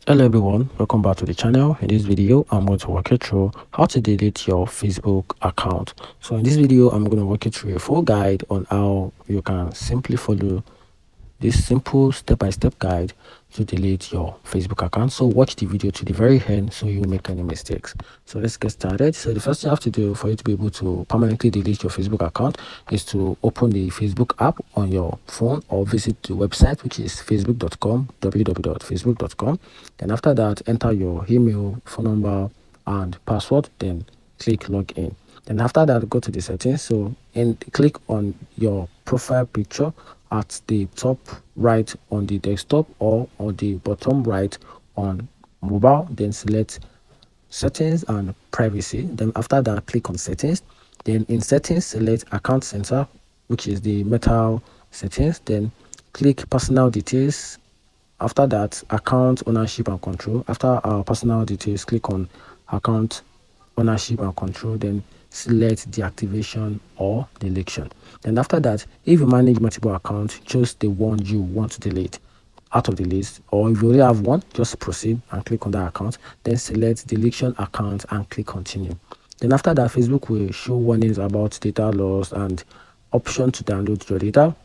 Hello everyone, welcome back to the channel. In this video I'm going to walk you through how to delete your Facebook account. So in this video I'm going to walk you through a full guide on how you can simply follow this simple step-by-step guide to delete your Facebook account. So watch the video to the very end so you won't make any mistakes. So let's get started. So the first thing you have to do for you to be able to permanently delete your Facebook account is to open the Facebook app on your phone or visit the website, which is facebook.com, www.facebook.com. Then after that, enter your email, phone number and password, then click login. Then after that, go to the settings, and click on your profile picture at the top right on the desktop or on the bottom right on mobile. Then select settings and privacy. Then after that, click on settings. Then in settings, select account center, which is the metal settings. Then click personal details. After that, account ownership and control. After our personal details, click on account ownership and control, then select deactivation or deletion. Then after that, if you manage multiple accounts, choose the one you want to delete out of the list, or if you already have one, just proceed and click on that account, then select deletion account and click continue. Then after that, Facebook will show warnings about data loss and option to download your data.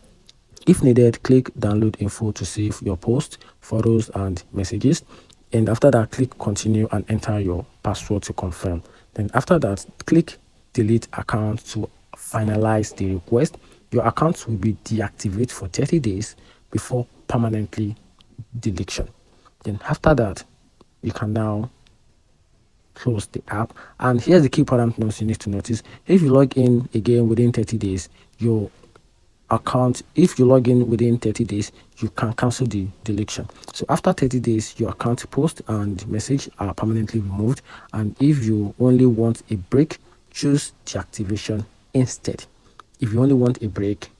If needed, click download info to save your posts, photos and messages. And after that, click continue and enter your password to confirm. Then after that, click delete account to finalize the request. Your account will be deactivated for 30 days before permanently deletion. Then after that, you can now close the app. And here's the key important notes you need to notice. If you log in again within 30 days, your account, if you log in within 30 days, you can cancel the deletion. So after 30 days, your account post and message are permanently removed. And if you only want a break, choose deactivation instead. If you only want a break,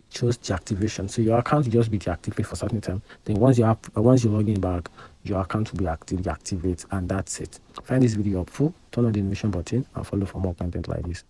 choose deactivation. So your account will just be deactivated for a certain time. Then once you log in back, your account will be deactivated, and that's it. Find this video helpful, turn on the notification button and follow for more content like this.